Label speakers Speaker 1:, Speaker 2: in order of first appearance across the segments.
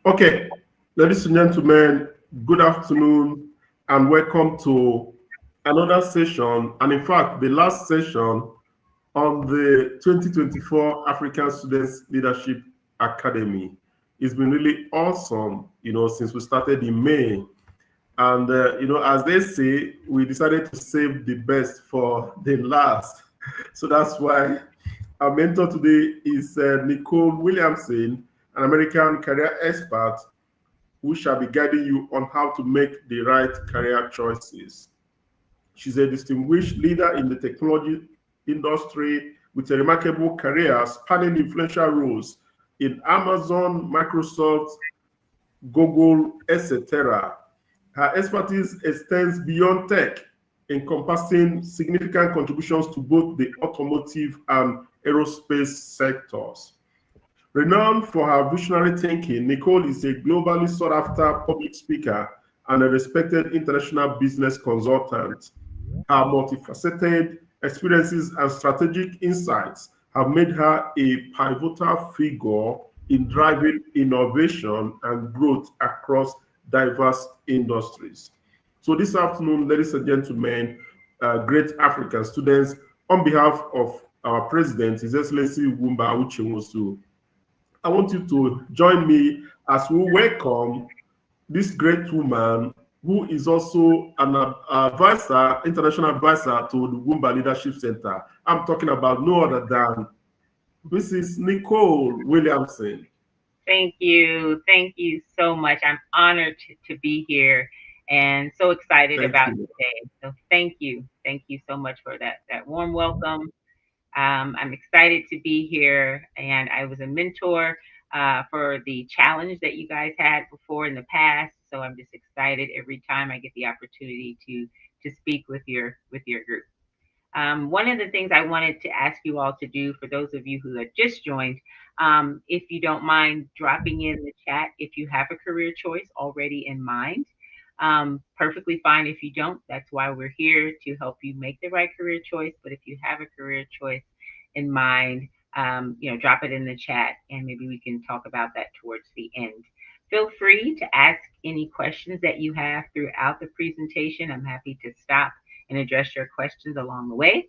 Speaker 1: Okay, ladies and gentlemen, good afternoon and welcome to another session. And in fact, the last session on the 2024 African Students Leadership Academy. It's been really awesome, since we started in May. And, as they say, we decided to save the best for the last. So that's why our mentor today is Nicole Williamson, an American career expert who shall be guiding you on how to make the right career choices. She's a distinguished leader in the technology industry with a remarkable career spanning influential roles in Amazon, Microsoft, Google, etc. Her expertise extends beyond tech, encompassing significant contributions to both the automotive and aerospace sectors. Renowned for her visionary thinking, Nicole is a globally sought after public speaker and a respected international business consultant. Her multifaceted experiences and strategic insights have made her a pivotal figure in driving innovation and growth across diverse industries. So, this afternoon, ladies and gentlemen, great African students, on behalf of our president, His Excellency Wumba Uchenwosu, I want you to join me as we welcome this great woman who is also an advisor, international advisor to the Wumba Leadership Center. I'm talking about no other than Mrs. Nicole Williamson.
Speaker 2: Thank you. Thank you so much. I'm honored to be here and so excited
Speaker 1: Thank
Speaker 2: about
Speaker 1: you.
Speaker 2: today. So thank you. Thank you so much for that warm welcome. I'm excited to be here, and I was a mentor for the challenge that you guys had before in the past. So I'm just excited every time I get the opportunity to speak with your group. One of the things I wanted to ask you all to do, for those of you who have just joined, if you don't mind dropping in the chat if you have a career choice already in mind. Perfectly fine if you don't. That's why we're here to help you make the right career choice. But if you have a career choice in mind, drop it in the chat and maybe we can talk about that towards the end. Feel free to ask any questions that you have throughout the presentation. I'm happy to stop and address your questions along the way.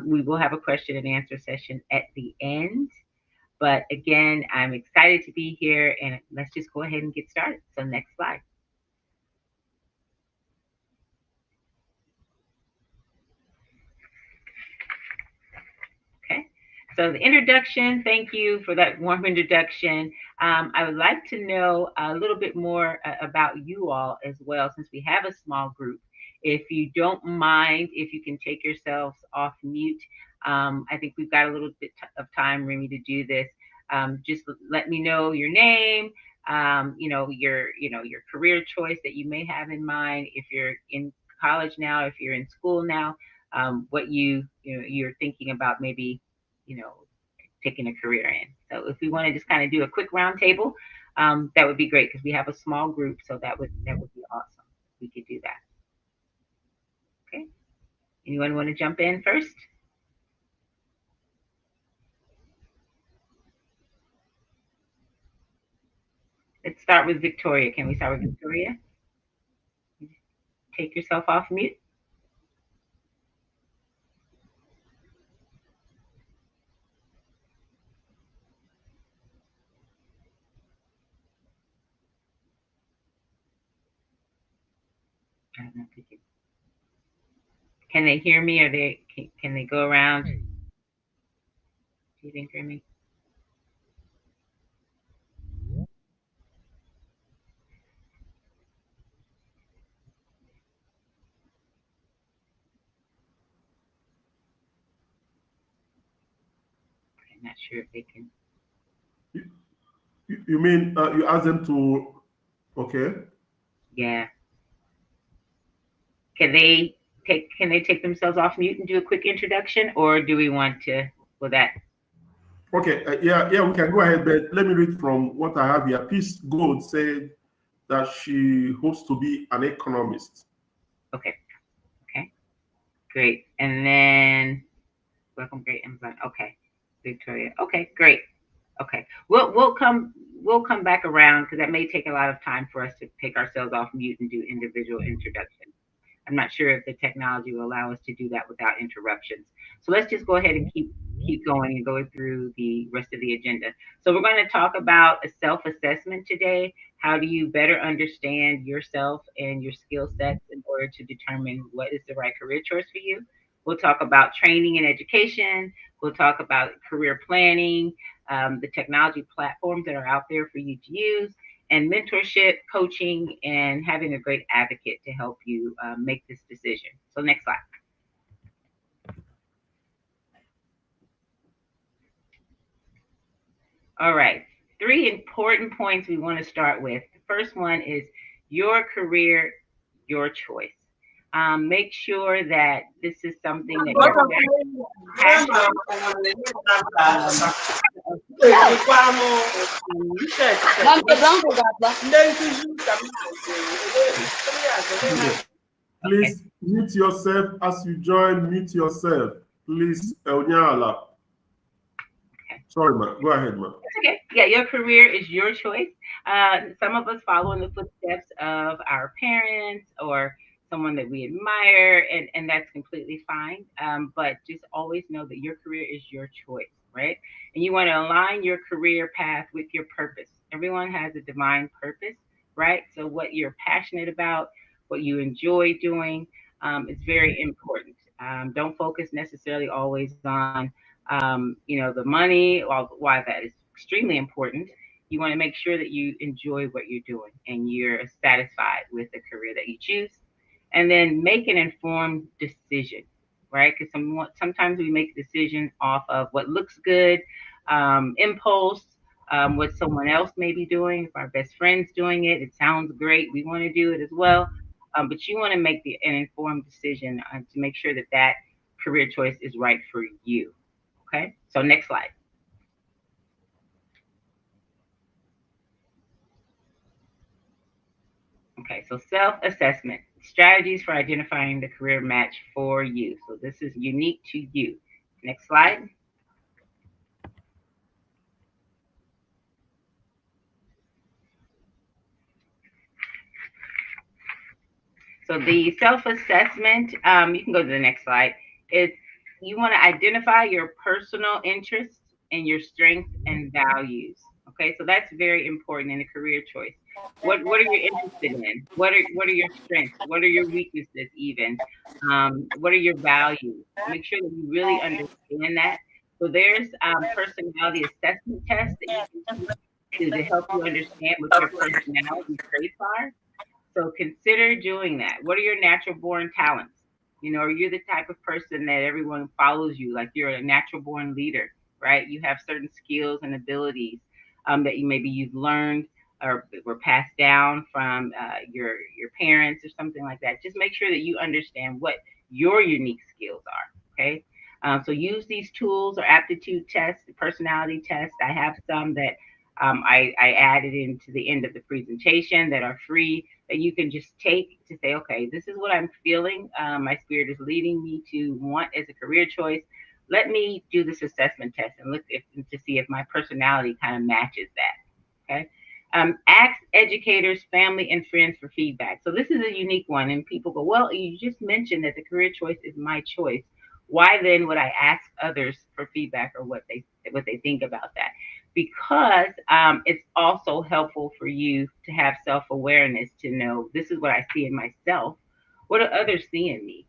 Speaker 2: We will have a question and answer session at the end. But again, I'm excited to be here and let's just go ahead and get started. So next slide. Okay. So the introduction, thank you for that warm introduction. I would like to know a little bit more about you all as well, since we have a small group. If you don't mind, if you can take yourselves off mute, I think we've got a little bit of time, Remy, to do this. Just let me know your name, your career choice that you may have in mind. If you're in college now, if you're in school now, what you're thinking about maybe you know taking a career in. So if we want to just kind of do a quick roundtable, that would be great because we have a small group, so that would be awesome. We could do that. Okay. Anyone want to jump in first? Let's start with Victoria. Can we start with Victoria? Take yourself off mute. I'm not thinking. Can they hear me, or can they go around? Do you think, Remy? I'm not sure if they can.
Speaker 1: You mean you ask them to, okay?
Speaker 2: Yeah. Can they take themselves off mute and do a quick introduction, or do we want to? Will that?
Speaker 1: Okay, yeah, we can go ahead, but let me read from what I have here. Peace Gold said that she hopes to be an economist.
Speaker 2: Okay. Okay. Great. And then welcome, great Amazon. Okay. Victoria. Okay. Great. Okay. We'll come. we'll come back around because that may take a lot of time for us to take ourselves off mute and do individual introductions. I'm not sure if the technology will allow us to do that without interruptions. So let's just go ahead and keep going and go through the rest of the agenda. So we're going to talk about a self-assessment today. How do you better understand yourself and your skill sets in order to determine what is the right career choice for you? We'll talk about training and education. We'll talk about career planning, the technology platforms that are out there for you to use, and mentorship, coaching, and having a great advocate to help you make this decision. So next slide. All right. Three important points we want to start with. The first one is your career, your choice. Make sure that this is something that you're passionate um, okay.
Speaker 1: Please mute yourself as you join. Mute yourself, please. Onyala. Sorry, ma. Go ahead, ma.
Speaker 2: Okay. Yeah, your career is your choice. Some of us follow in the footsteps of our parents or someone that we admire, and that's completely fine. But just always know that your career is your choice, right? And you want to align your career path with your purpose. Everyone has a divine purpose, right? So what you're passionate about, what you enjoy doing, is very important. Don't focus necessarily always on the money, why that is extremely important. You want to make sure that you enjoy what you're doing and you're satisfied with the career that you choose. And then make an informed decision, right? Because sometimes we make decisions off of what looks good, impulse, what someone else may be doing. If our best friend's doing it, it sounds great. We want to do it as well. But you want to make an informed decision to make sure that that career choice is right for you. Okay, so next slide. Okay, so self-assessment, strategies for identifying the career match for you. So this is unique to you. Next slide. So the self-assessment, you can go to the next slide. It's you want to identify your personal interests and your strengths and values. Okay, so that's very important in a career choice. What are you interested in? What are your strengths? What are your weaknesses? Even what are your values? Make sure that you really understand that. So there's personality assessment tests that you can do to help you understand what your personality traits are. So consider doing that. What are your natural born talents? Are you the type of person that everyone follows you? Like you're a natural born leader, right? You have certain skills and abilities that you've learned or were passed down from your parents or something like that. Just make sure that you understand what your unique skills are. Okay. So use these tools or aptitude tests, personality tests. I have some that I added into the end of the presentation that are free that you can just take to say, okay, this is what I'm feeling. My spirit is leading me to want as a career choice. Let me do this assessment test and look to see if my personality kind of matches that. Okay. Ask educators, family, and friends for feedback. So this is a unique one, and people go, well, you just mentioned that the career choice is my choice. Why then would I ask others for feedback or what they think about that? Because it's also helpful for you to have self-awareness to know this is what I see in myself. What do others see in me?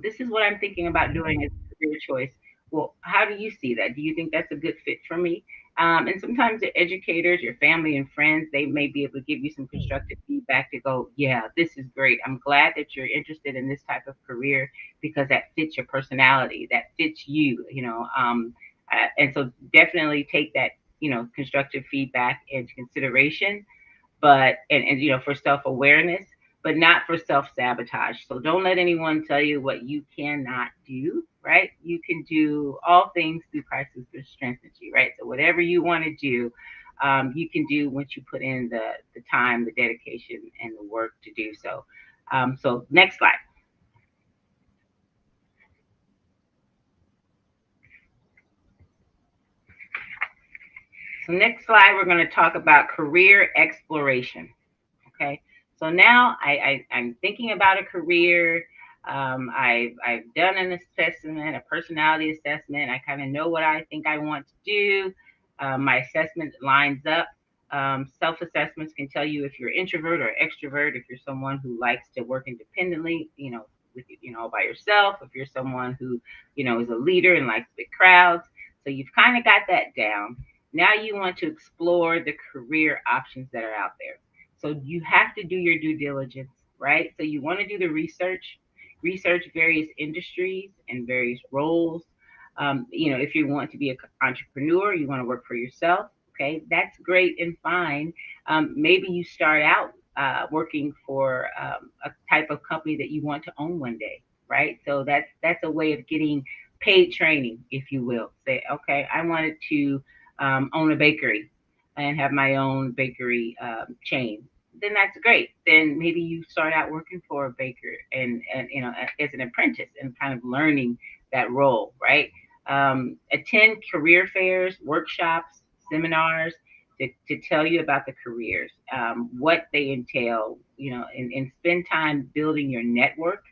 Speaker 2: This is what I'm thinking about doing as a career choice. Well, how do you see that? Do you think that's a good fit for me? And sometimes the educators, your family and friends, they may be able to give you some constructive feedback to go, yeah, this is great. I'm glad that you're interested in this type of career because that fits your personality, that fits you. And so definitely take that constructive feedback into consideration, but and for self-awareness, but not for self-sabotage. So don't let anyone tell you what you cannot do, right? You can do all things through Christ who strengthens you, right? So whatever you want to do, you can do once you put in the time, the dedication, and the work to do so. So next slide. Next slide, we're going to talk about career exploration. Okay. So now I'm thinking about a career. I've done an assessment, a personality assessment. I kind of know what I think I want to do. My assessment lines up. Self assessments can tell you if you're introvert or extrovert, if you're someone who likes to work independently, with by yourself, if you're someone who, is a leader and likes big crowds. So you've kind of got that down. Now you want to explore the career options that are out there. So you have to do your due diligence, right? So you want to do the research various industries and various roles. If you want to be an entrepreneur, you want to work for yourself. Okay, that's great and fine. Maybe you start out working for a type of company that you want to own one day, right? So that's a way of getting paid training, if you will. Say, okay, I wanted to own a bakery and have my own bakery chain. Then that's great. Then maybe you start out working for a baker and as an apprentice and kind of learning that role, right? Attend career fairs, workshops, seminars to tell you about the careers, what they entail, and spend time building your network.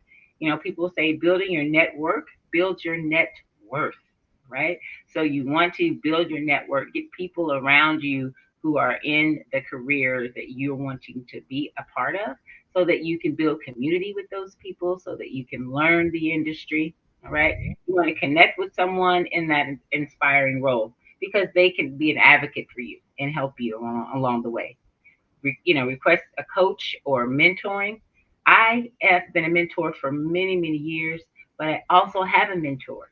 Speaker 2: People say building your network builds your net worth, right? So you want to build your network, get people around you who are in the career that you're wanting to be a part of, so that you can build community with those people, so that you can learn the industry. All right. You want to connect with someone in that inspiring role because they can be an advocate for you and help you along the way. Request a coach or mentoring. I have been a mentor for many, many years, but I also have a mentor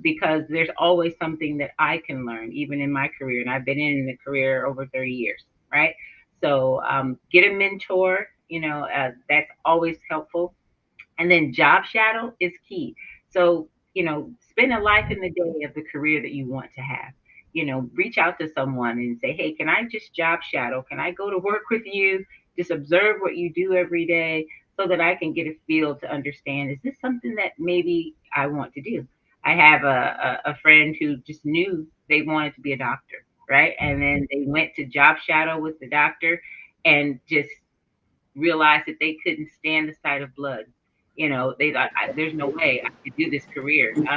Speaker 2: because there's always something that I can learn, even in my career. And I've been in the career over 30 years, right? So get a mentor, that's always helpful. And then job shadow is key. So, spend a life in the day of the career that you want to have. Reach out to someone and say, hey, can I just job shadow? Can I go to work with you? Just observe what you do every day so that I can get a feel to understand, is this something that maybe I want to do? I have a friend who just knew they wanted to be a doctor, right? And then they went to job shadow with the doctor and just realized that they couldn't stand the sight of blood. They thought, "There's no way I could do this career." They just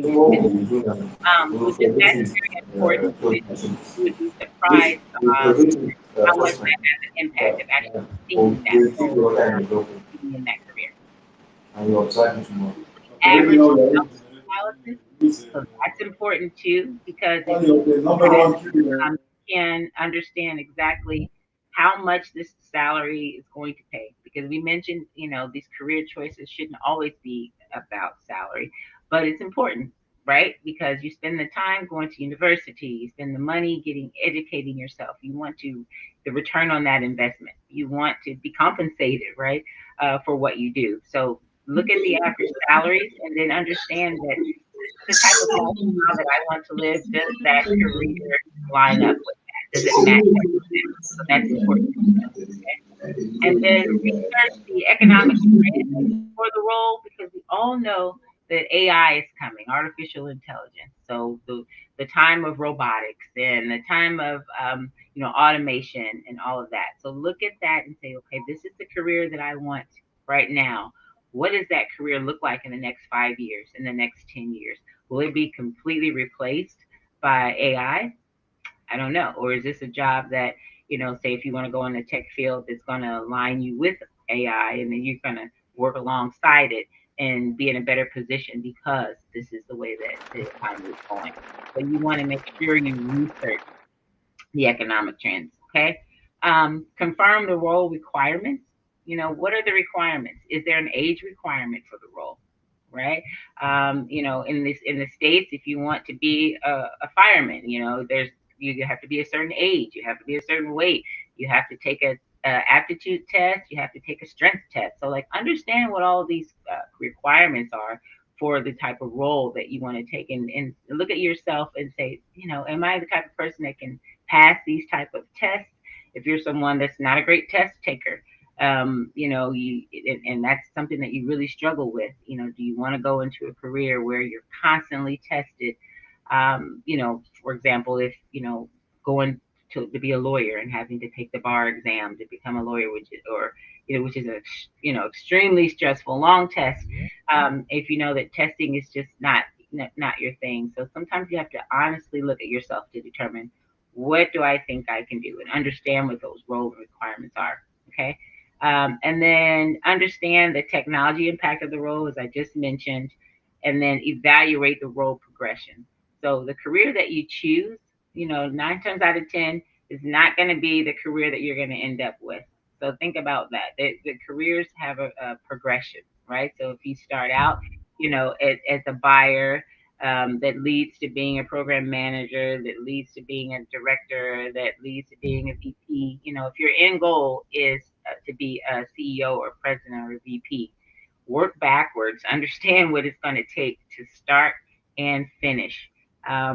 Speaker 2: couldn't. So just that's very important. You would be surprised how much that has an impact of actually seeing that role, being in that career. Average analysis. So that's important too, because if you can understand exactly how much this salary is going to pay. Because we mentioned, these career choices shouldn't always be about salary, but it's important, right? Because you spend the time going to university, you spend the money getting educating yourself. You want the return on that investment. You want to be compensated, right, for what you do. So look at the average salaries and then understand that the type of lifestyle that I want to live, does that career line up with that? Does it match up with that? So that's important to know. Okay? And then research the economic trends for the role because we all know that AI is coming, artificial intelligence. So the time of robotics and the time of automation and all of that. So look at that and say, okay, this is the career that I want right now. What does that career look like in the next 5 years, in the next 10 years? Will it be completely replaced by AI? I don't know. Or is this a job that, say if you want to go in the tech field, that's going to align you with AI and then you're going to work alongside it and be in a better position because this is the way that the economy is going. So you want to make sure you research the economic trends. Okay. Confirm the role requirements. What are the requirements? Is there an age requirement for the role? Right. In the States, if you want to be a fireman, there's you have to be a certain age, you have to be a certain weight, you have to take a aptitude test, you have to take a strength test. So like understand what all of these requirements are for the type of role that you want to take and look at yourself and say, am I the type of person that can pass these type of tests? If you're someone that's not a great test taker, you and that's something that you really struggle with. Do you want to go into a career where you're constantly tested For example, if, going to be a lawyer and having to take the bar exam to become a lawyer, which is a, extremely stressful, long test. If you know that testing is just not your thing. So sometimes you have to honestly look at yourself to determine, what do I think I can do, and understand what those role requirements are. Okay. And then understand the technology impact of the role, as I just mentioned, and then evaluate the role progression. So the career that you choose, 9 times out of 10 is not going to be the career that you're going to end up with. So think about that. The careers have a progression, right? So if you start out, as a buyer, that leads to being a program manager, that leads to being a director, that leads to being a VP. If your end goal is to be a CEO or president or a VP, work backwards, understand what it's going to take to start and finish,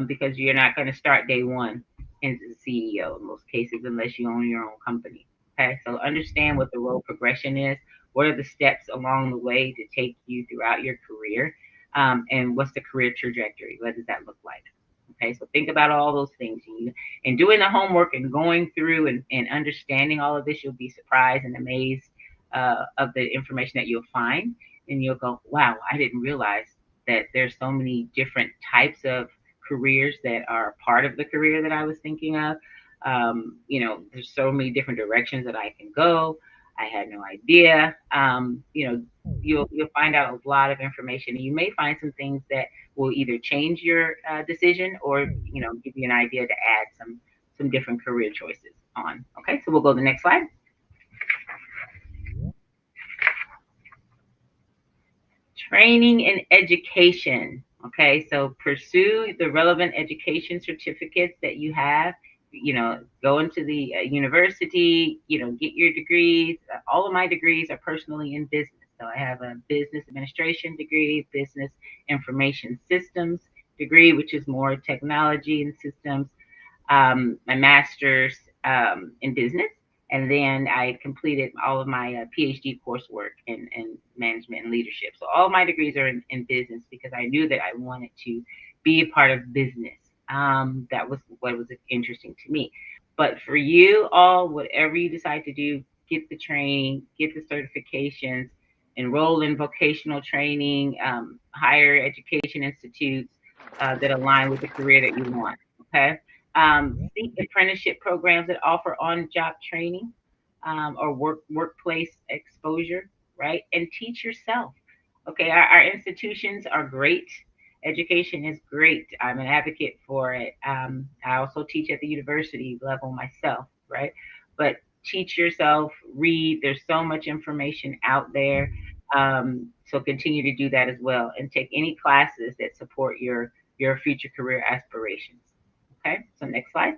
Speaker 2: because you're not going to start day one as a CEO in most cases, unless you own your own company. Okay, so understand what the role progression is. What are the steps along the way to take you throughout your career? And what's the career trajectory? What does that look like? Okay, so think about all those things. And doing the homework and going through and understanding all of this, you'll be surprised and amazed of the information that you'll find. And you'll go, wow, I didn't realize that there's so many different types of careers that are part of the career that I was thinking of. There's so many different directions that I can go. I had no idea. You'll find out a lot of information, and you may find some things that will either change your decision, or give you an idea to add some different career choices on. Okay, so we'll go to the next slide. Training and education. Okay, so pursue the relevant education certificates that you have. Go into the university, get your degrees. All of my degrees are personally in business. So I have a business administration degree, business information systems degree, which is more technology and systems, my master's in business, and then I completed all of my PhD coursework in management and leadership. So all my degrees are in business, because I knew that I wanted to be a part of business. That was what was interesting to me. But for you all, whatever you decide to do, get the training, get the certifications, enroll in vocational training, higher education institutes that align with the career that you want. Okay. Seek apprenticeship programs that offer on-job training, or workplace exposure, right? And teach yourself. Okay, our institutions are great. Education is great. I'm an advocate for it. I also teach at the university level myself, right? But teach yourself, read. There's so much information out there. So continue to do that as well, and take any classes that support your future career aspirations. Okay, so next slide.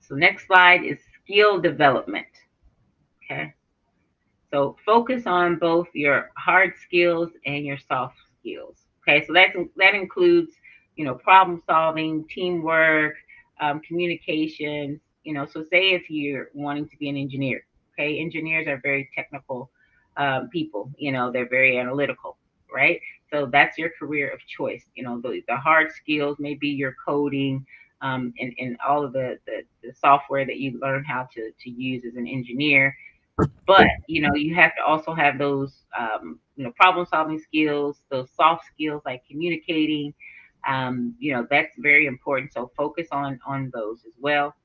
Speaker 2: So next slide is skill development. Okay, so focus on both your hard skills and your soft skills. Okay, so that includes, problem solving, teamwork, communications. So say if you're wanting to be an engineer. Okay, engineers are very technical people. They're very analytical, right? So that's your career of choice. The hard skills may be your coding, and all of the software that you learn how to use as an engineer. But you have to also have those problem solving skills, those soft skills like communicating. That's very important. So focus on those as well.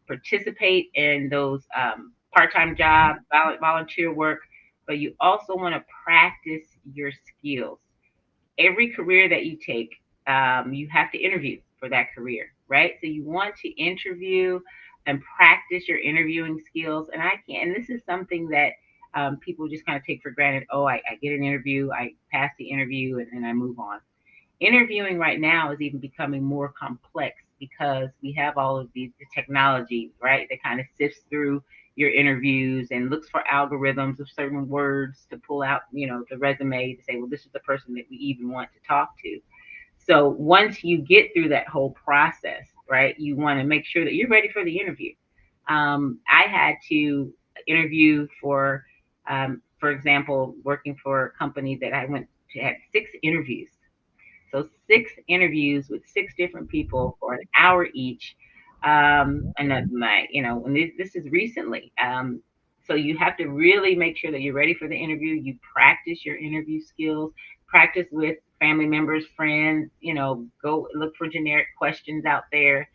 Speaker 2: Participate in those part-time jobs, volunteer work, but you also want to practice your skills. Every career that you take, you have to interview for that career, right? So you want to interview and practice your interviewing skills. And this is something that people just kind of take for granted. Oh, I get an interview, I pass the interview, and then I move on. Interviewing right now is even becoming more complex, because we have all of the technology, right, that kind of sifts through your interviews and looks for algorithms of certain words to pull out, the resume to say, well, this is the person that we even want to talk to. So once you get through that whole process, right, you want to make sure that you're ready for the interview. I had to interview for example, working for a company that I went to, had 6 interviews. So 6 interviews with 6 different people for an hour each. And that my, and this is recently. So you have to really make sure that you're ready for the interview. You practice your interview skills, practice with family members, friends, go look for generic questions out there.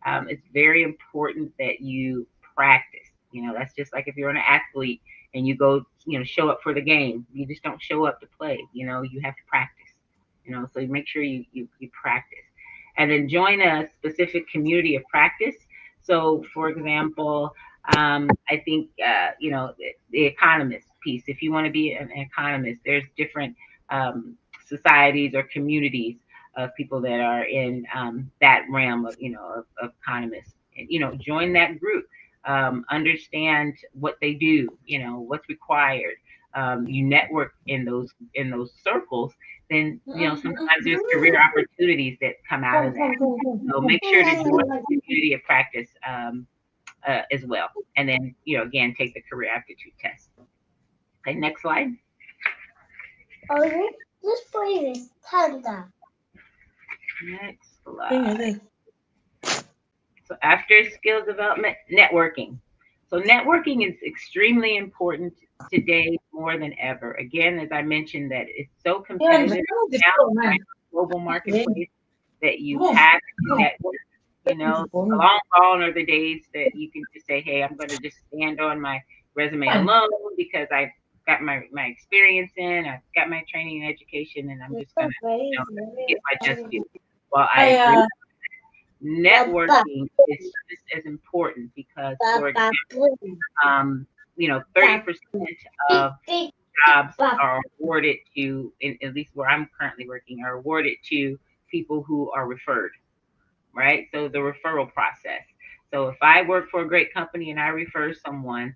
Speaker 2: It's very important that you practice. That's just like if you're an athlete and you go, show up for the game. You just don't show up to play. You have to practice. So you make sure you practice, and then join a specific community of practice. So, for example, I think the economist piece. If you want to be an economist, there's different societies or communities of people that are in that realm of of economists. And, join that group. Understand what they do. What's required. You network in those circles. Then sometimes there's career opportunities that come out of that. So make sure to join the community of practice as well. And then, again, take the career aptitude test. Okay, next slide.
Speaker 3: Just please turn down.
Speaker 2: Next slide. So after skills development, networking. So networking is extremely important today more than ever. Again, as I mentioned, that it's so competitive now, right? Global marketplace, that you have to network. Long gone are the days that you can just say, "Hey, I'm going to just stand on my resume alone because I've got my experience in, I've got my training and education, and I'm just going to get my just due." Well, I agree. Networking is just as important because, for example, 30% of jobs are awarded to, at least where I'm currently working, are awarded to people who are referred, right? So the referral process. So if I work for a great company and I refer someone,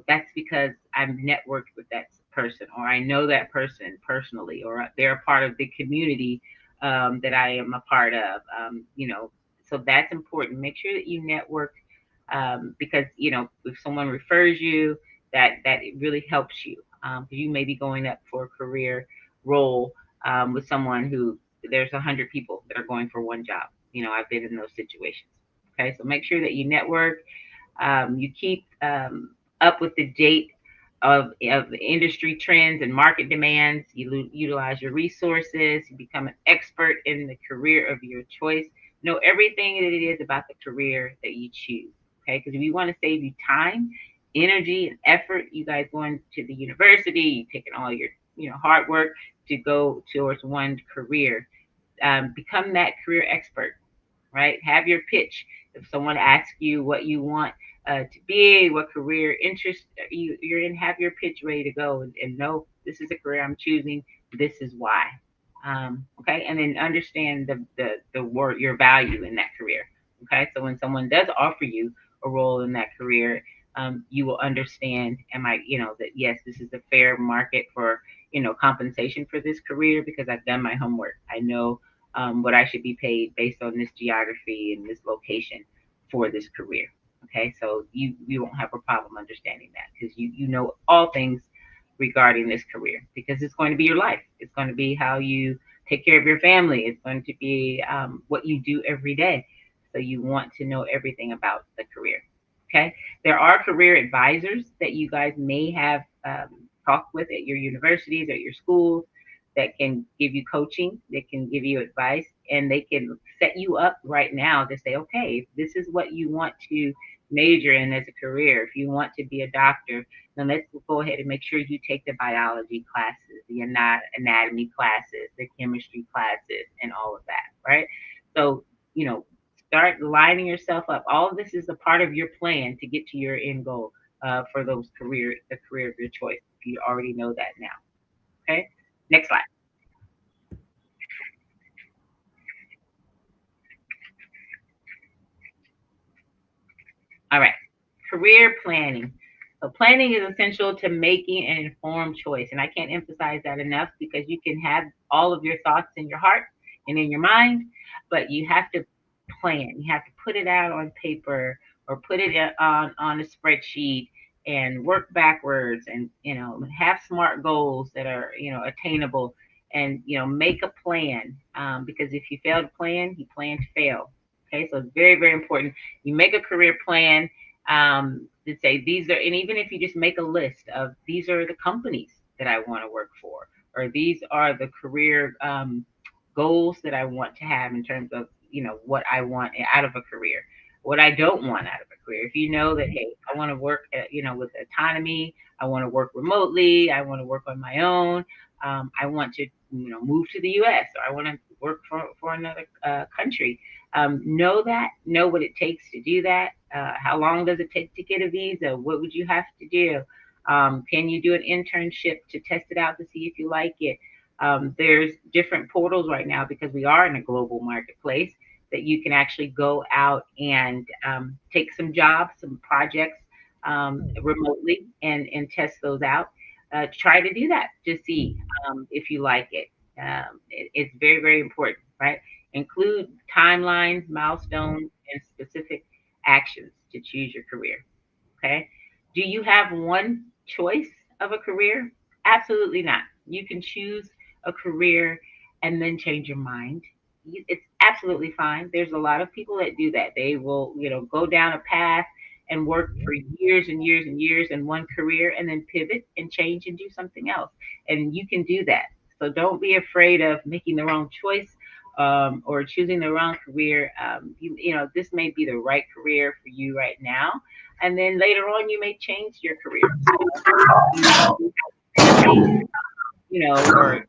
Speaker 2: that's because I've networked with that person, or I know that person personally, or they're a part of the community that I am a part of. So that's important. Make sure that you network because if someone refers you, that it really helps you. You may be going up for a career role with someone who there's 100 people that are going for one job. I've been in those situations. Okay, so make sure that you network. You keep up with the date of the industry trends and market demands. You utilize your resources. You become an expert in the career of your choice. Know everything that it is about the career that you choose. Okay, because if you want to save you time, energy, and effort, you guys going to the university, you taking all your hard work to go towards one career. Become that career expert, right? Have your pitch. If someone asks you what you want to be, what career interest you're in, have your pitch ready to go and know this is a career I'm choosing. This is why. Okay, and then understand the word your value in that career. Okay, so when someone does offer you a role in that career, you will understand, that yes, this is a fair market for compensation for this career because I've done my homework. I know what I should be paid based on this geography and this location for this career. Okay, so you won't have a problem understanding that because you know all things regarding this career because it's going to be your life. It's going to be how you take care of your family. It's going to be what you do every day. So you want to know everything about the career. Okay, there are career advisors that you guys may have talked with at your universities, at your schools, that can give you coaching, that can give you advice, and they can set you up right now to say, okay, if this is what you want to major in as a career, if you want to be a doctor, then let's go ahead and make sure you take the biology classes, the anatomy classes, the chemistry classes, and all of that, right? So, start lining yourself up. All of this is a part of your plan to get to your end goal for the career of your choice. If you already know that now. Okay. Next slide. All right. Career planning. So planning is essential to making an informed choice. And I can't emphasize that enough because you can have all of your thoughts in your heart and in your mind, but you have to plan. You have to put it out on paper or put it on a spreadsheet and work backwards, and have smart goals that are attainable, and make a plan, because if you fail to plan, you plan to fail. Okay, so it's very, very important you make a career plan, to say these are, and even if you just make a list of these are the companies that I want to work for, or these are the career goals that I want to have in terms of what I want out of a career, what I don't want out of a career. If you know that, hey, I want to work with autonomy, I want to work remotely, I want to work on my own, I want to move to the US, or I want to work for another country. Know what it takes to do that. How long does it take to get a visa? What would you have to do? Can you do an internship to test it out to see if you like it? There's different portals right now, because we are in a global marketplace, that you can actually go out and take some jobs, some projects remotely, and test those out. Try to do that to see if you like it. It's very, very important, right? Include timelines, milestones, and specific actions to choose your career. Okay. Do you have one choice of a career? Absolutely not. You can choose a career and then change your mind. It's absolutely fine. There's a lot of people that do that. They will, go down a path and work for years and years and years in one career, and then pivot and change and do something else. And you can do that. So don't be afraid of making the wrong choice, or choosing the wrong career. This may be the right career for you right now, and then later on you may change your career. You have family, or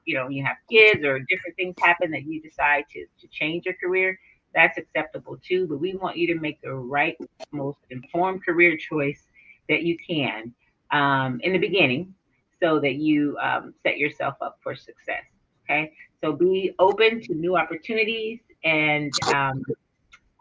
Speaker 2: you have kids, or different things happen that you decide to change your career. That's acceptable too. But we want you to make the right, most informed career choice that you can, in the beginning, so that you set yourself up for success. Okay, so be open to new opportunities, and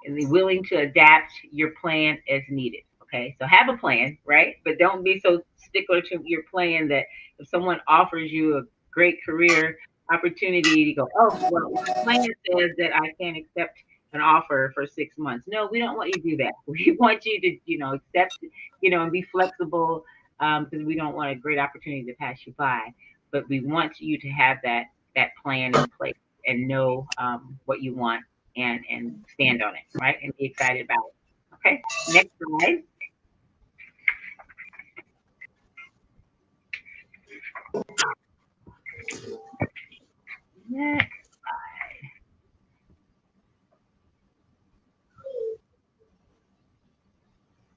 Speaker 2: be willing to adapt your plan as needed. Okay, so have a plan, right? But don't be so stickler to your plan that if someone offers you a great career opportunity, you go, oh, well, my plan says that I can't accept an offer for 6 months. No, we don't want you to do that. We want you to, accept, and be flexible, because we don't want a great opportunity to pass you by. But we want you to have that plan in place, and know what you want, and stand on it, right? And be excited about it. Okay. Next slide. Next.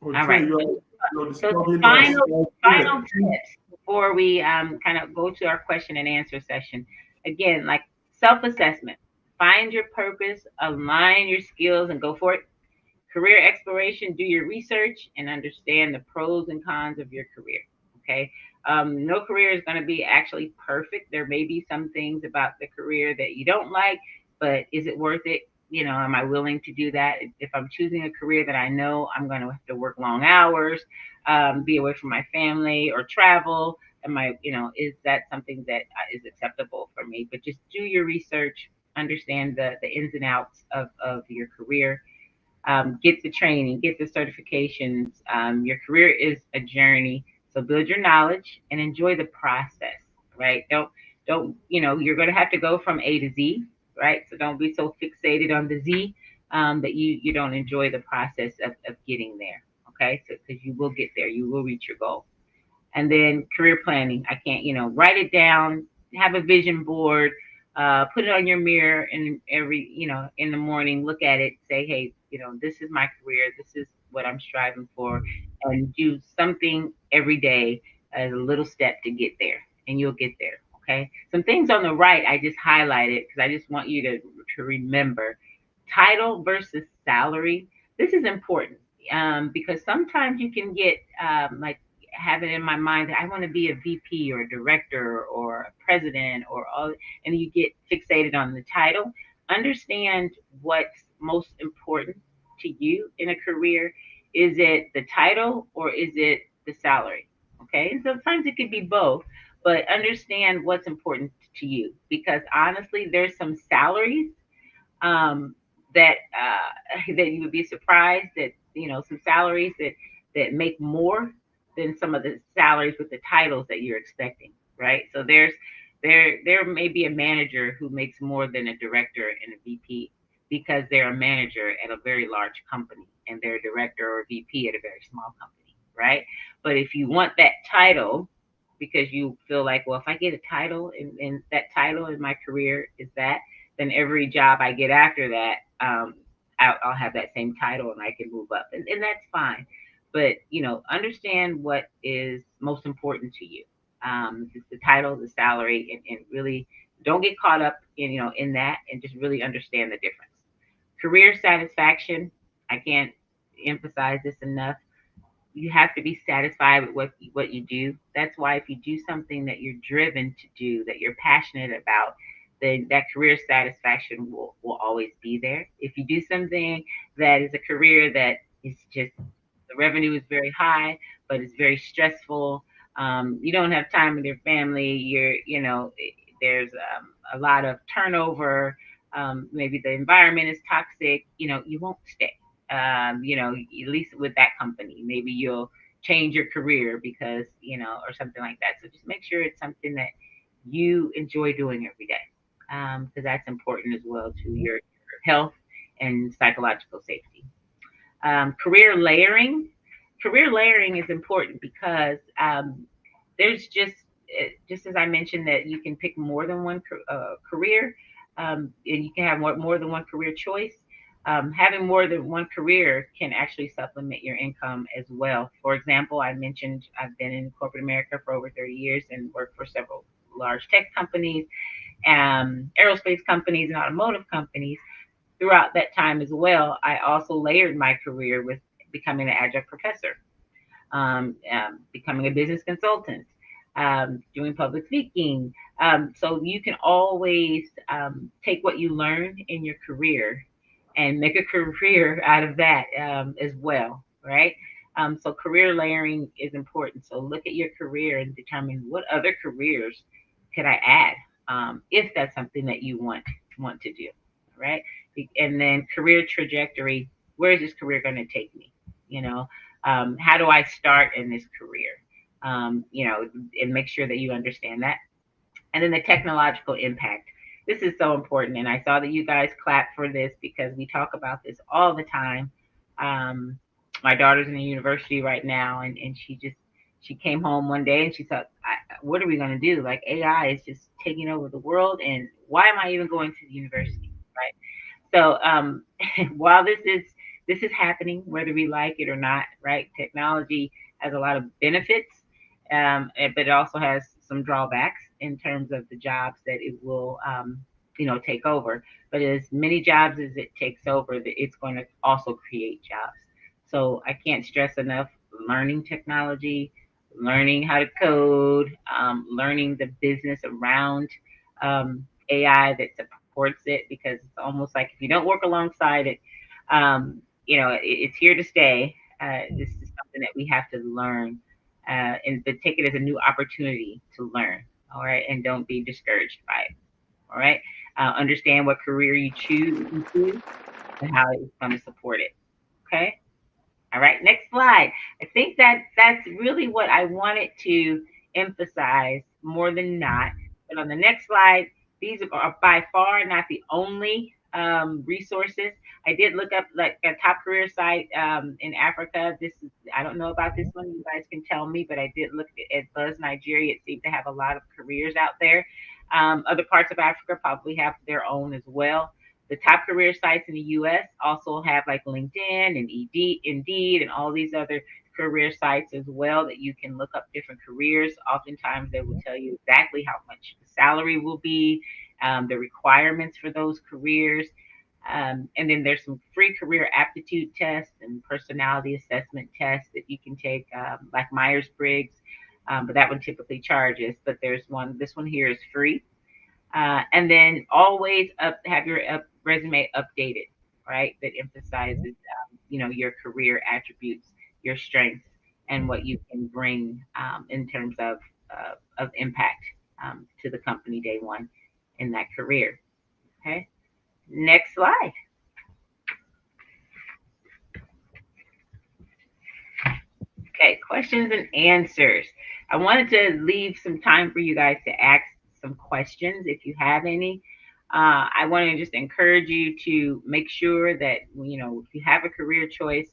Speaker 2: All
Speaker 1: Okay,
Speaker 2: right.
Speaker 1: you're
Speaker 2: So the
Speaker 1: disturbing us.
Speaker 2: final tips before we kind of go to our question and answer session. Again, like self-assessment. Find your purpose, align your skills, and go for it. Career exploration, do your research and understand the pros and cons of your career. Okay. No career is going to be actually perfect. There may be some things about the career that you don't like, but is it worth it? Am I willing to do that? If I'm choosing a career that I know I'm going to have to work long hours, be away from my family, or travel, is that something that is acceptable for me? But just do your research, understand the ins and outs of your career, get the training, get the certifications. Your career is a journey, so build your knowledge and enjoy the process. Right? Don't you're going to have to go from A to Z. Right? So don't be so fixated on the Z, that you don't enjoy the process of getting there. Okay? So because you will get there, you will reach your goal. And then career planning. I can't, write it down, have a vision board, put it on your mirror, and every, in the morning, look at it, say, hey, this is my career, this is what I'm striving for, and do something every day as a little step to get there, and you'll get there. Okay. Some things on the right, I just highlighted because I just want you to remember title versus salary. This is important, because sometimes you can get, like, have it in my mind that I want to be a VP or a director or a president or all, and you get fixated on the title. Understand what's most important to you in a career. Is it the title or is it the salary? Okay. And sometimes it could be both, but understand what's important to you, because honestly, there's some salaries, that that you would be surprised that some salaries that make more than some of the salaries with the titles that you're expecting, right? So there may be a manager who makes more than a director and a VP because they're a manager at a very large company and they're a director or a VP at a very small company, right? But if you want that title because you feel like, well, if I get a title and that title in my career is that, then every job I get after that, I'll have that same title and I can move up, and that's fine. But understand what is most important to you. It's the title, the salary, and really don't get caught up in that, and just really understand the difference. Career satisfaction. I can't emphasize this enough. You have to be satisfied with what you do. That's why if you do something that you're driven to do, that you're passionate about, then that career satisfaction will always be there. If you do something that is a career that is just the revenue is very high, but it's very stressful. You don't have time with your family. There's a lot of turnover. Maybe the environment is toxic. You won't stay. At least with that company, maybe you'll change your career because, or something like that. So just make sure it's something that you enjoy doing every day, because that's important as well to your health and psychological safety. Career layering. Career layering is important because there's just as I mentioned that you can pick more than one career, and you can have more than one career choice. Having more than one career can actually supplement your income as well. For example, I mentioned I've been in corporate America for over 30 years and worked for several large tech companies, aerospace companies, and automotive companies. Throughout that time as well, I also layered my career with becoming an adjunct professor, becoming a business consultant, doing public speaking. So you can always take what you learn in your career and make a career out of that as well, right? So career layering is important. So look at your career and determine what other careers could I add, if that's something that you want to do, right? And then career trajectory. Where is this career going to take me? How do I start in this career? And make sure that you understand that. And then the technological impact. This is so important. And I saw that you guys clapped for this because we talk about this all the time. My daughter's in the university right now, and she came home one day and she thought, what are we going to do? Like AI is just taking over the world. And why am I even going to the university? Right. So while this is happening, whether we like it or not, right? Technology has a lot of benefits, but it also has some drawbacks in terms of the jobs that it will, take over. But as many jobs as it takes over, it's going to also create jobs. So I can't stress enough learning technology, learning how to code, learning the business around AI that supports it, because it's almost like if you don't work alongside it, it's here to stay. This is something that we have to learn, and but take it as a new opportunity to learn. All right, and don't be discouraged by it. All right, understand what career you choose and how it's going to support it. Okay. All right, next slide. I think that's really what I wanted to emphasize more than not. But on the next slide, these are by far not the only resources. I did look up like a top career site in Africa. I don't know about this one. You guys can tell me, but I did look at Buzz Nigeria. It seemed to have a lot of careers out there. Other parts of Africa probably have their own as well. The top career sites in the US also have like LinkedIn and Indeed and all these other career sites as well that you can look up different careers. Oftentimes they will tell you exactly how much the salary will be, the requirements for those careers. And then there's some free career aptitude tests and personality assessment tests that you can take, like Myers-Briggs, but that one typically charges. But this one here is free. And then always have your resume updated, right? That emphasizes, your career attributes, your strengths, and what you can bring in terms of impact to the company day one in that career. Okay. Next slide. Okay, questions and answers. I wanted to leave some time for you guys to ask some questions if you have any. I want to just encourage you to make sure that, if you have a career choice,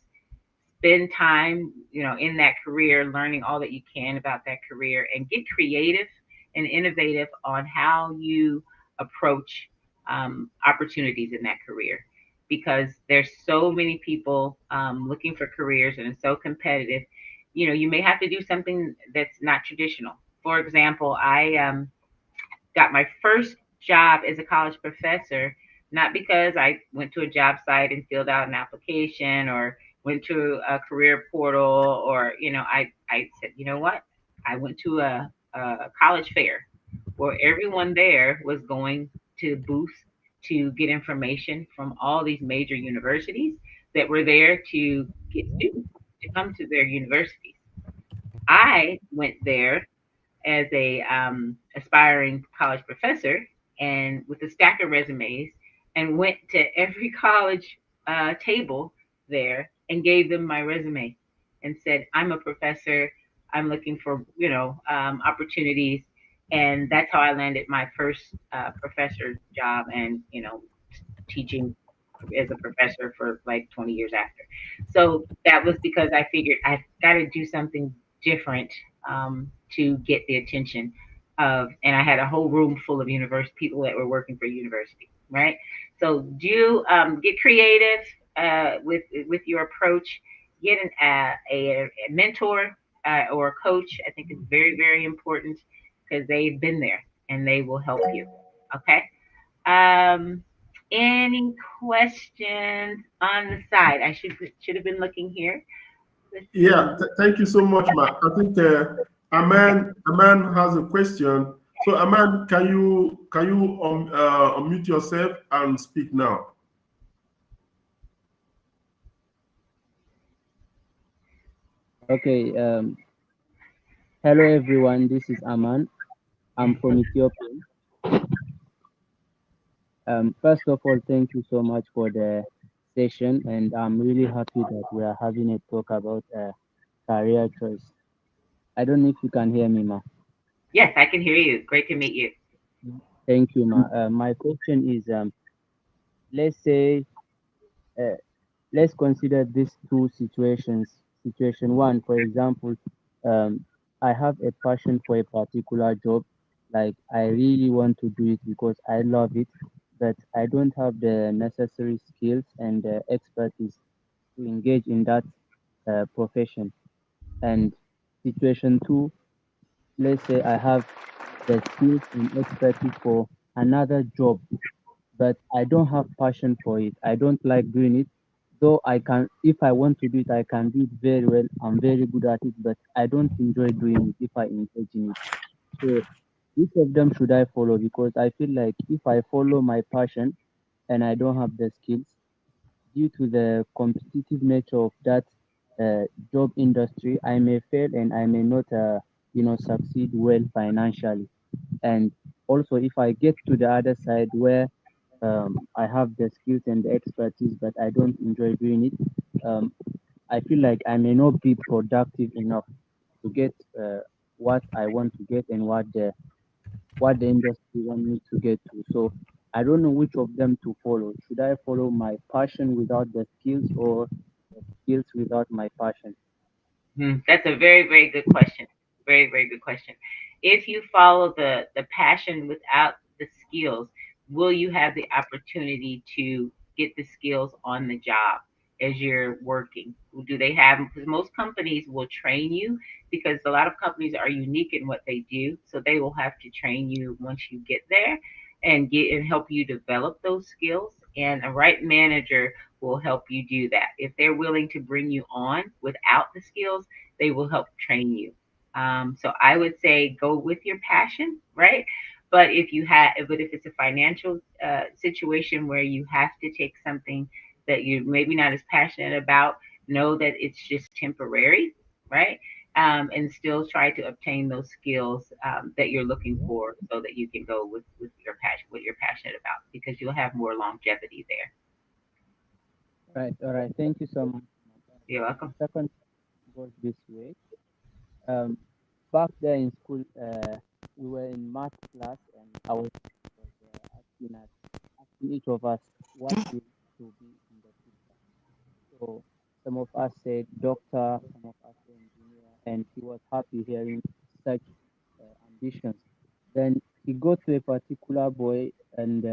Speaker 2: spend time, in that career, learning all that you can about that career, and get creative and innovative on how you approach opportunities in that career. Because there's so many people looking for careers, and it's so competitive. You may have to do something that's not traditional. For example, I got my first job as a college professor, not because I went to a job site and filled out an application or went to a career portal, or, I said, you know what? I went to a college fair where everyone there was going to booths to get information from all these major universities that were there to get students to come to their universities. I went there as a aspiring college professor and with a stack of resumes, and went to every college table there and gave them my resume and said, I'm a professor, I'm looking for opportunities. And that's how I landed my first professor job, and teaching as a professor for like 20 years after. So that was because I figured I've got to do something different to get the attention of, and I had a whole room full of university people that were working for university, right? So do get creative with your approach. Get a mentor or a coach. I think is very, very important because they've been there and they will help you. Okay. Um, any questions on the side? I should have been looking here. Let's see.
Speaker 1: Yeah, thank you so much, Matt. I think
Speaker 2: Okay.
Speaker 1: Aman has a question. So Aman, can you unmute yourself and speak now?
Speaker 4: Okay, hello everyone. This is Aman. I'm from
Speaker 2: Mhm.
Speaker 4: Ethiopia. First of all, thank you so much for the session, and I'm really happy that we are having a talk about career choice. I don't know if you can hear me, ma.
Speaker 2: Yes, I can hear you. Great to meet you.
Speaker 4: Thank you, ma. My question is, let's say, uh, let's consider these two situations. Situation one, for example, um, I have a passion for a particular job. Like I really want to do it because I love it, but I don't have the necessary skills and expertise to engage in that profession. And situation two, let's say I have the skills and expertise for another job, but I don't have passion for it. I don't like doing it. Though I can, if I want to do it, I can do it very well. I'm very good at it, but I don't enjoy doing it if I engage in it. So which of them should I follow? Because I feel like if I follow my passion and I don't have the skills, due to the competitive nature of that uh, job industry, I may fail and I may not, succeed well financially. And also, if I get to the other side where I have the skills and the expertise, but I don't enjoy doing it, I feel like I may not be productive enough to get what I want to get and what the industry want me to get to. So I don't know which of them to follow. Should I follow my passion without the skills or the skills without my passion?
Speaker 2: That's a very, very good question. Very, very good question. If you follow the passion without the skills, will you have the opportunity to get the skills on the job as you're working? Do they have? Because most companies will train you, because a lot of companies are unique in what they do, so they will have to train you once you get there and get and help you develop those skills. And a right manager will help you do that. If they're willing to bring you on without the skills, they will help train you. So I would say go with your passion, right? But if it's a financial situation where you have to take something that you're maybe not as passionate about, know that it's just temporary, right? And still try to obtain those skills that you're looking for, so that you can go with your passion, what you're passionate about, because you'll have more longevity there.
Speaker 4: Right. All right. Thank you so much.
Speaker 2: You're
Speaker 4: The
Speaker 2: welcome.
Speaker 4: second goes this way. Um, Back there in school, we were in math class, and I was asking each of us what we want to be in the future. So some of us said doctor, some of us said engineer, and he was happy hearing such ambitions. Then he got to a particular boy, and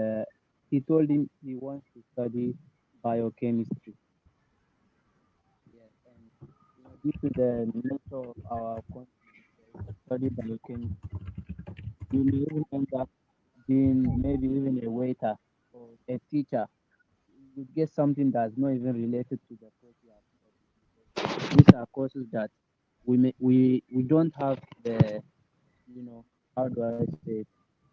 Speaker 4: he told him he wants to study biochemistry. Yes, and due to the nature of our continent, if you study biochemistry, you may even end up being maybe even a waiter or a teacher. You get something that's not even related to the course you have studied, because these are courses that we don't have the, how do I say it,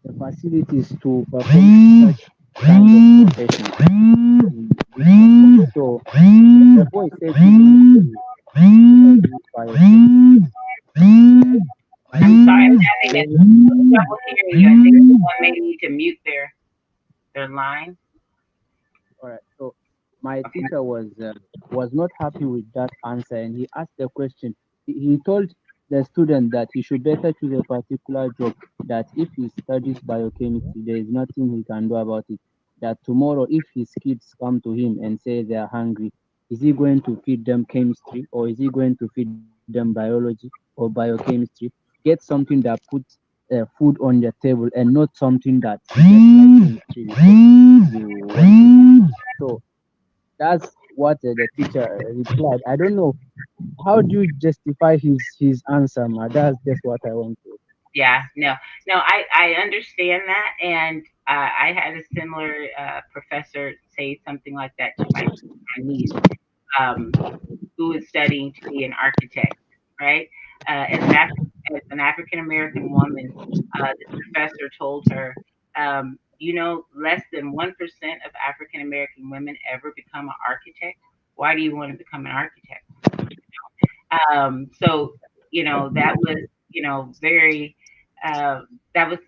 Speaker 4: the facilities to perform such kind of professions in this country. So the boy said he wants to study biochemistry. My
Speaker 2: I'm sorry,
Speaker 4: teacher
Speaker 2: I'm
Speaker 4: was
Speaker 2: having a
Speaker 4: very,
Speaker 2: trouble hearing you. I think someone may need to mute their line.
Speaker 4: all right. So my
Speaker 2: Okay.
Speaker 4: teacher was not happy with that answer, and he asked the question. He told the student that he should better choose a particular job. That if he studies biochemistry, there is nothing he can do about it. That tomorrow, if his kids come to him and say they are hungry, is he going to feed them chemistry, or is he going to feed them biology or biochemistry? Get something that puts food on your table, and not something that just like chemistry because you want to. So that's what the teacher replied. I don't know, how do you justify his answer, ma? That's just what I want to.
Speaker 2: Yeah, no, I understand that, and I had a similar professor say something like that to my niece, um, who is studying to be an architect, right? As an African American woman, this professor told her, less than 1% of African American women ever become an architect. Why do you want to become an architect? So that was very uh, that was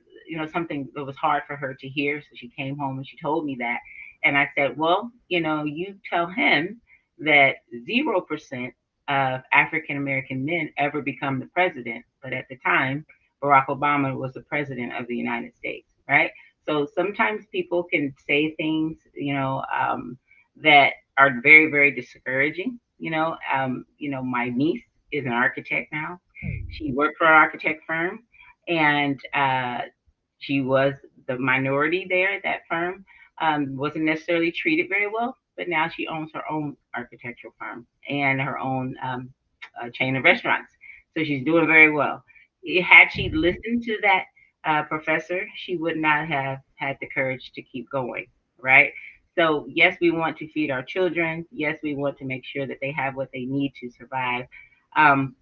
Speaker 2: something that was hard for her to hear. So she came home and she told me that, and I said, well, you tell him that 0% of African American men ever become the president, but at the time Barack Obama was the president of the United States, right? So sometimes people can say things, that are very, very discouraging. My niece is an architect now. She worked for an architect firm, and she was the minority there at that firm. Wasn't necessarily treated very well, but now she owns her own architectural firm and her own chain of restaurants. So she's doing very well. Had she listened to that professor, she would not have had the courage to keep going, right? So, yes, we want to feed our children. Yes, we want to make sure that they have what they need to survive.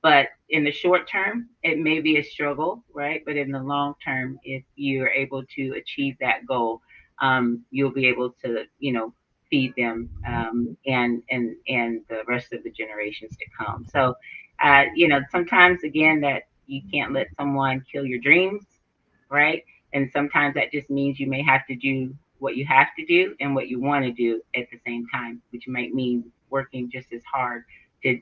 Speaker 2: But in the short term, it may be a struggle, right? But in the long term, if you're able to achieve that goal, you'll be able to, feed them and the rest of the generations to come. So, sometimes again that you can't let someone kill your dreams, right? And sometimes that just means you may have to do what you have to do and what you want to do at the same time, which might mean working just as hard to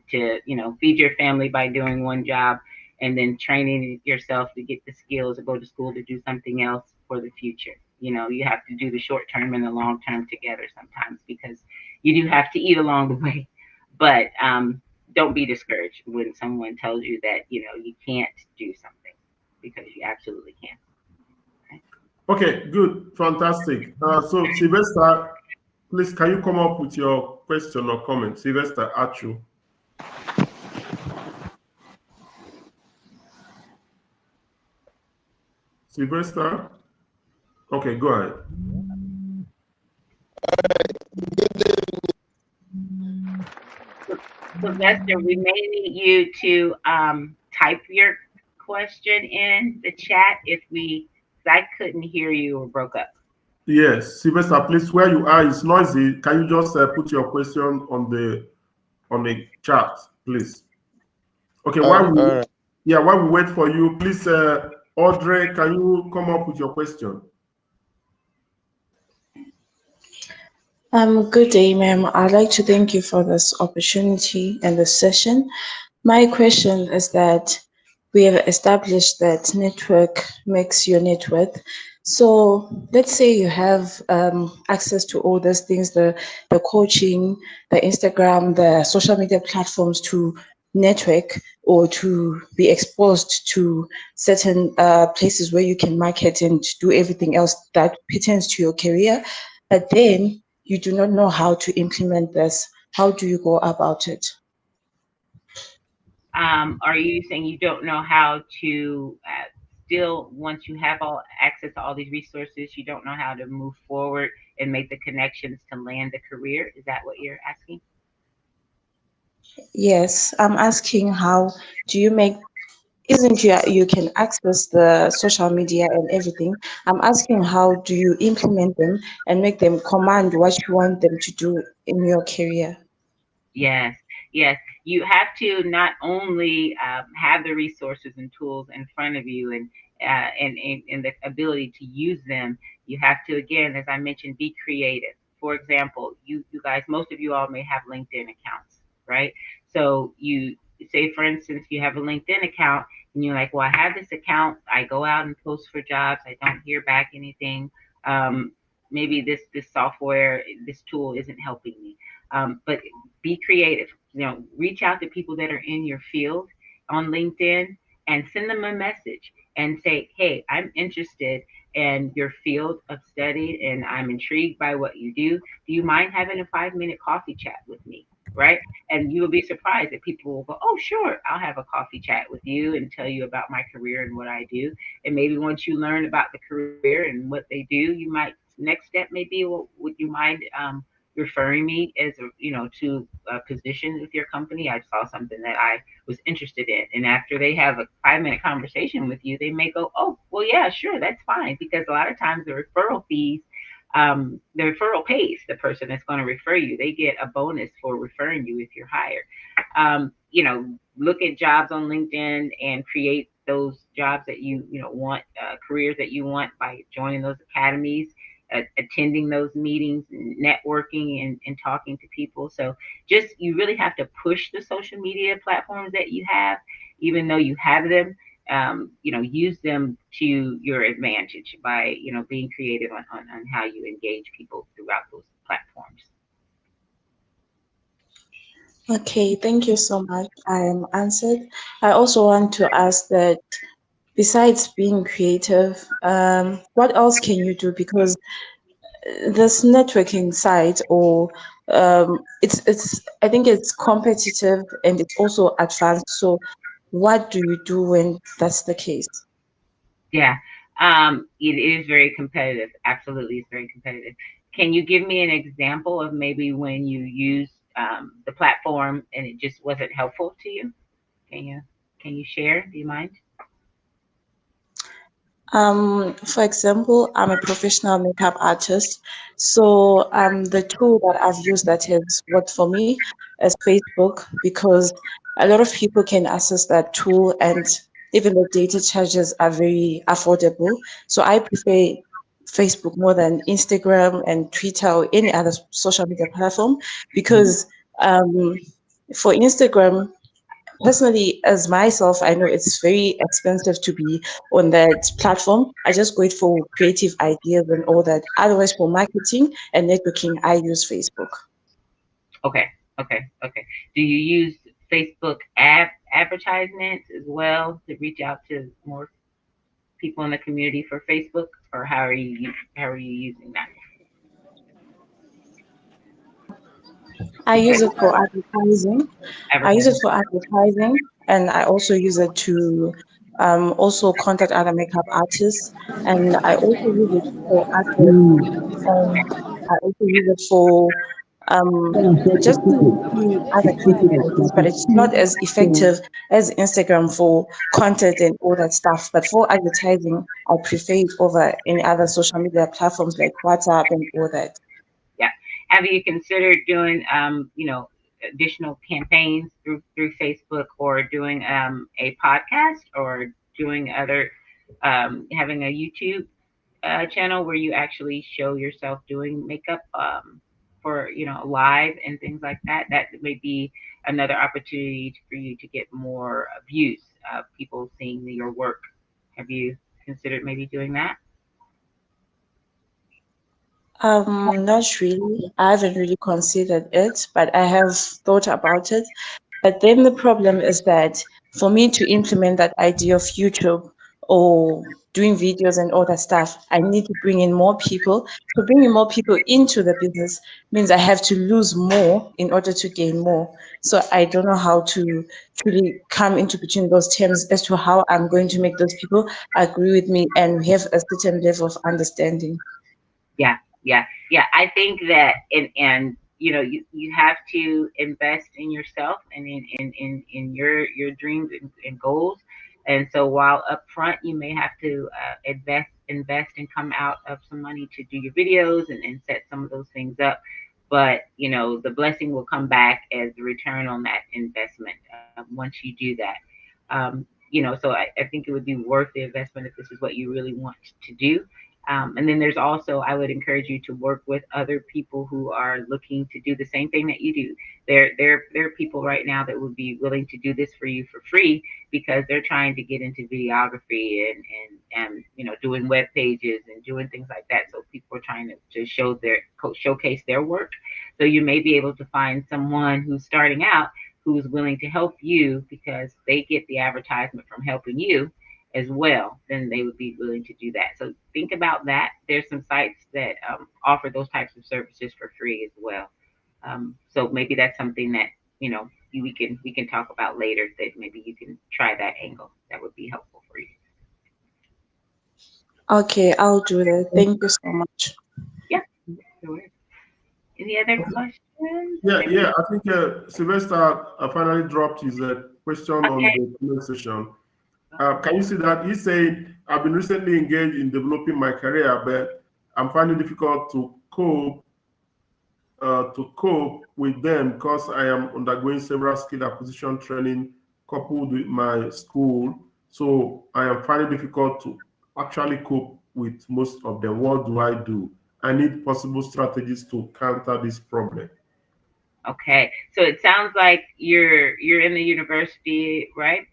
Speaker 2: feed your family by doing one job and then training yourself to get the skills to go to school to do something else for the future. You have to do the short term and the long term together sometimes because you do have to eat along the way. But don't be discouraged when someone tells you that you can't do something because you absolutely can. Okay?
Speaker 1: Okay, good, fantastic. So Sylvester, please, can you come up with your question or comment? Sylvester Achu. Sylvester? Okay, go ahead.
Speaker 2: Sylvester, we may need you to type your question in the chat if we, 'cause I couldn't hear you or broke up.
Speaker 1: Yes, Sylvester, please, where you are is noisy. Can you just put your question on the chat, please? Okay, while we wait for you, please, Audrey, can you come up with your question?
Speaker 5: Good day, ma'am. I'd like to thank you for this opportunity and this session. My question is that we have established that network makes your net worth. So let's say you have access to all those things, the coaching, the Instagram, the social media platforms to network or to be exposed to certain places where you can market and do everything else that pertains to your career. But then you do not know how to implement this. How do you go about it?
Speaker 2: Are you saying you don't know how to still, once you have all access to all these resources, you don't know how to move forward and make the connections to land a career? Is that what you're asking?
Speaker 5: Yes, I'm asking how do you make, isn't you can access the social media and everything. I'm asking how do you implement them and make them command what you want them to do in your career?
Speaker 2: Yes, yes. You have to not only have the resources and tools in front of you and the ability to use them. You have to, again, as I mentioned, be creative. For example, you guys, most of you all may have LinkedIn accounts, right? So you say, for instance, you have a LinkedIn account and you're like, well, I have this account. I go out and post for jobs. I don't hear back anything. Um, Maybe this software, this tool isn't helping me. But be creative. Reach out to people that are in your field on LinkedIn and send them a message and say, hey, I'm interested in your field of study and I'm intrigued by what you do. Do you mind having a 5 minute coffee chat with me? Right. And you will be surprised that people will go, oh, sure, I'll have a coffee chat with you and tell you about my career and what I do. And maybe once you learn about the career and what they do, you might, next step may be, well, would you mind referring me as to a position with your company? I saw something that I was interested in, and after they have a 5 minute conversation with you, they may go, oh, well, yeah, sure, that's fine, because a lot of times the referral fees, the referral pays the person that's going to refer you. They get a bonus for referring you if you're hired. Look at jobs on LinkedIn and create those jobs that you want, careers that you want by joining those academies, attending those meetings, networking, and talking to people. So just, you really have to push the social media platforms that you have, even though you have them. Use them to your advantage by being creative on how you engage people throughout those platforms.
Speaker 5: Okay, thank you so much. I am answered. I also want to ask that besides being creative, what else can you do? Because this networking site or it's I think it's competitive and it's also advanced. So what do you do when that's the case?
Speaker 2: Yeah, it is very competitive. Absolutely, it's very competitive. Can you give me an example of maybe when you used the platform and it just wasn't helpful to you? Can you can you share? Do you mind?
Speaker 5: For example, I'm a professional makeup artist. So the tool that I've used that has worked for me is Facebook because a lot of people can access that tool and even the data charges are very affordable. So I prefer Facebook more than Instagram and Twitter or any other social media platform because um, for Instagram, personally, as myself, I know it's very expensive to be on that platform. I just go it for creative ideas and all that. Otherwise, for marketing and networking, I use Facebook.
Speaker 2: Okay, okay. Do you use Facebook advertisements as well to reach out to more people in the community for Facebook, or how are you using that?
Speaker 5: I use it for advertising. I use it
Speaker 2: Advertising.
Speaker 5: for advertising, and I also use it to also contact other makeup artists. And I also use it for advertising. And I also use it for just to see other creative ideas, but it's not as effective as Instagram for content and all that stuff. But for advertising, I prefer it over any other social media platforms like WhatsApp and all that.
Speaker 2: Yeah. Have you considered doing additional campaigns through Facebook, or doing a podcast, or doing other having a YouTube channel where you actually show yourself doing makeup? for live and things like that, that may be another opportunity for you to get more views, people seeing your work. Have you considered maybe doing that?
Speaker 5: Not really. I haven't really considered it, but I have thought about it. But then the problem is that for me to implement that idea of YouTube or doing videos and all that stuff, I need to bring in more people. So bringing more people into the business means I have to lose more in order to gain more. So I don't know how to truly come into between those terms as to how I'm going to make those people agree with me and have a certain level of understanding.
Speaker 2: Yeah, yeah. I think that, and you have to invest in yourself and in your dreams and goals. And so while up front you may have to invest and come out of some money to do your videos and set some of those things up, but the blessing will come back as the return on that investment once you do that. So I think it would be worth the investment if this is what you really want to do. And then there's also, I would encourage you to work with other people who are looking to do the same thing that you do. There are people right now that would be willing to do this for you for free because they're trying to get into videography and doing web pages and doing things like that. So people are trying to showcase their work. So you may be able to find someone who's starting out who's willing to help you because they get the advertisement from helping you as well, then they would be willing to do that. So think about that. There's some sites that offer those types of services for free as well. So maybe that's something that we can talk about later. That maybe you can try that angle. That would be helpful for you.
Speaker 5: Okay, I'll do that. Thank you so much.
Speaker 2: Yeah. Sure. Any other questions?
Speaker 1: Yeah,
Speaker 2: Maybe.
Speaker 1: yeah. I think Sylvester finally dropped his question on
Speaker 2: Okay.
Speaker 1: the comment section. Can you see that? He's saying, I've been recently engaged in developing my career, but I'm finding it difficult to cope with them because I am undergoing several skill acquisition training coupled with my school. So I am finding it difficult to actually cope with most of them. What do I do? I need possible strategies to counter this problem.
Speaker 2: Okay. So it sounds like you're in the university, right?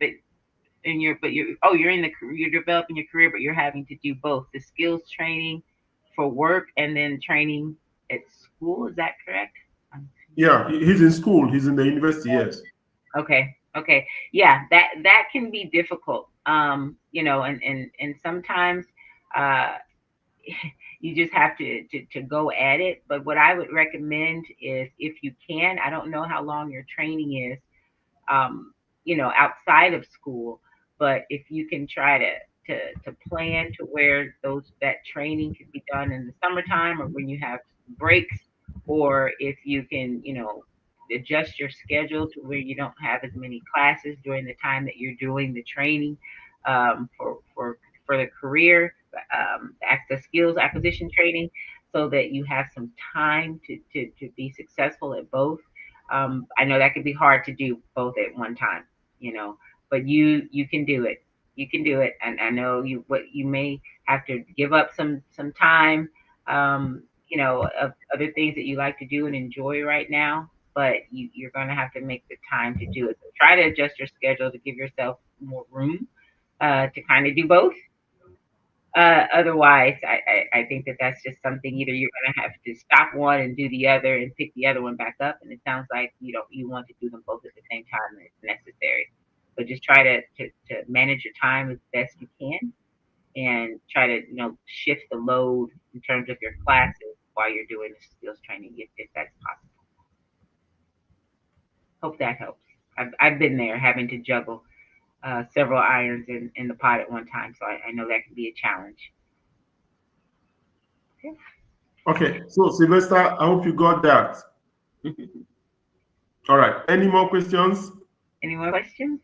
Speaker 2: You're in you're developing your career, but you're having to do both the skills training for work and then training at school. Is that correct?
Speaker 1: Yeah, he's in school. He's in the university. Yes.
Speaker 2: Okay. Yeah, that can be difficult. And sometimes uh you just have to go at it. But what I would recommend is, if you can, I don't know how long your training is, outside of school. But if you can try to plan to where that training can be done in the summertime or when you have breaks, or if you can, adjust your schedule to where you don't have as many classes during the time that you're doing the training, for the career, the skills acquisition training, so that you have some time to be successful at both. I know that can be hard to do both at one time, but you can do it. You can do it, and I know you may have to give up some time, of other things that you like to do and enjoy right now, but you're going to have to make the time to do it. So try to adjust your schedule to give yourself more room to kind of do both. Otherwise, I think that that's just something, either you're going to have to stop one and do the other and pick the other one back up. And it sounds like you want to do them both at the same time and it's necessary. So just try to manage your time as best you can, and try to, shift the load in terms of your classes while you're doing the skills training, if that's possible. Hope that helps. I've been there, having to juggle several irons in the pot at one time. So I know that can be a challenge. Okay.
Speaker 1: Okay. So Sylvester, I hope you got that. All right. Any more questions?
Speaker 2: Any more questions?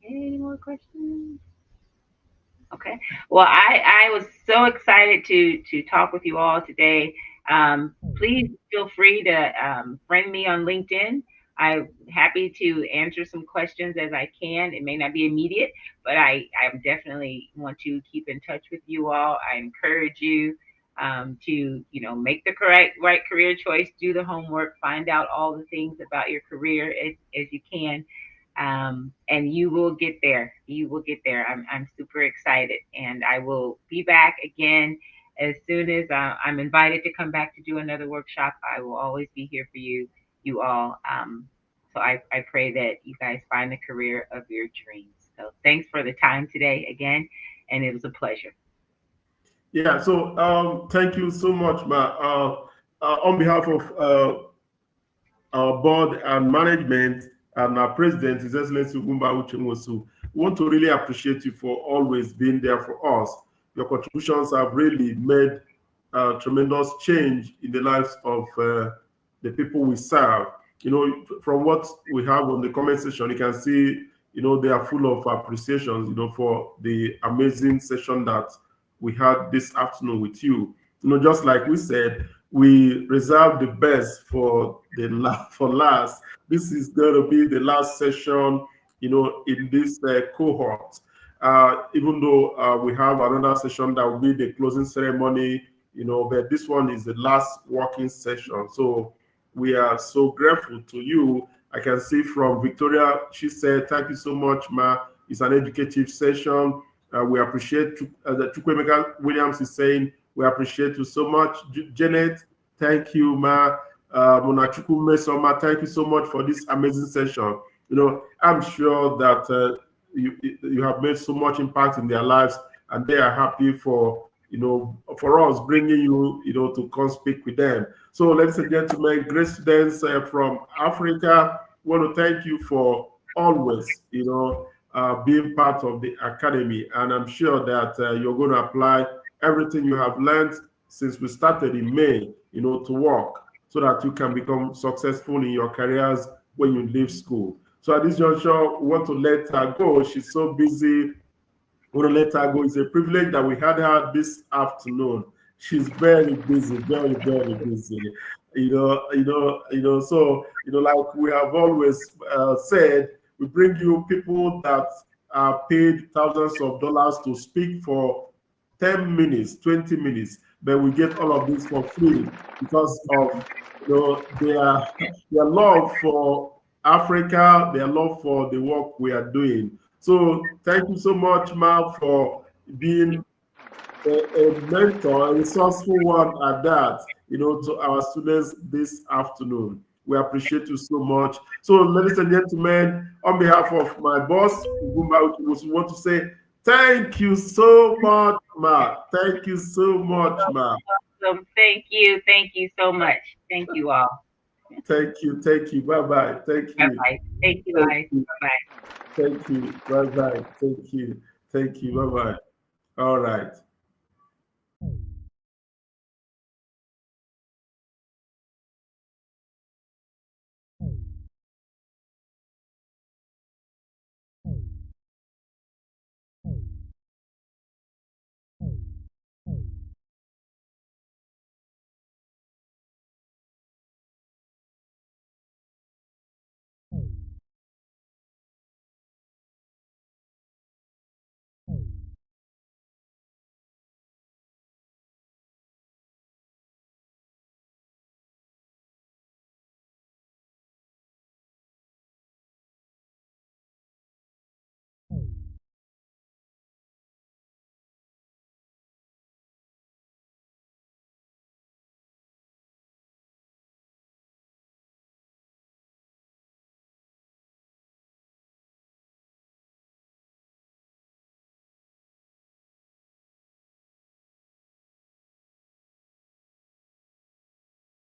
Speaker 2: Any more questions? Okay. Well, I was so excited to talk with you all today. Please feel free to friend me on LinkedIn. I'm happy to answer some questions as I can. It may not be immediate, but I definitely want to keep in touch with you all. I encourage you to make the right career choice, do the homework, find out all the things about your career as you can, and you will get there. You will get there. I'm super excited, and I will be back again as soon as I'm invited to come back to do another workshop. I will always be here for you all. So I pray that you guys find the career of your dreams. So thanks for the time today again, and it was a pleasure.
Speaker 1: Yeah, so thank you so much, Ma. On behalf of our board and management and our president, His Excellency Ugumba Uchenwosu, we want to really appreciate you for always being there for us. Your contributions have really made tremendous change in the lives of the people we serve. From what we have on the comment section, you can see, they are full of appreciations, for the amazing session that we had this afternoon with you. Just like we said, we reserve the best for last. This is going to be the last session, in this cohort. Even though we have another session that will be the closing ceremony, but this one is the last working session. So we are so grateful to you. I can see from Victoria, she said, "Thank you so much, Ma. It's an educative session. We appreciate that Chukwemeka Williams is saying, we appreciate you so much. Janet, thank you, Ma. Monachuku Mesoma, thank you so much for this amazing session. I'm sure that you have made so much impact in their lives, and they are happy for us bringing you, to come speak with them. So, ladies and gentlemen, great students from Africa, want to thank you for always, being part of the academy, and I'm sure that you're going to apply everything you have learned since we started in May, to work so that you can become successful in your careers when you leave school. So at this juncture, we want to let her go. She's so busy. We want to let her go. It's a privilege that we had her this afternoon. She's very busy, very, very busy. So like we have always said, we bring you people that are paid thousands of dollars to speak for 10 minutes, 20 minutes, but we get all of this for free because of their love for Africa, their love for the work we are doing. So thank you so much, Ma, for being a mentor, a resourceful one at that, to our students this afternoon. We appreciate you so much. So, ladies and gentlemen, on behalf of my boss, Ugumba, we want to say thank you so much, Ma. Thank you so much, Ma.
Speaker 2: Awesome. Thank you. Thank you so much. Thank you all.
Speaker 1: Thank you. Thank you. Bye-bye. Thank you.
Speaker 2: Bye-bye. Thank you, guys. Bye-bye.
Speaker 1: Thank you. Bye-bye. Thank you. Thank you. Bye-bye. All right.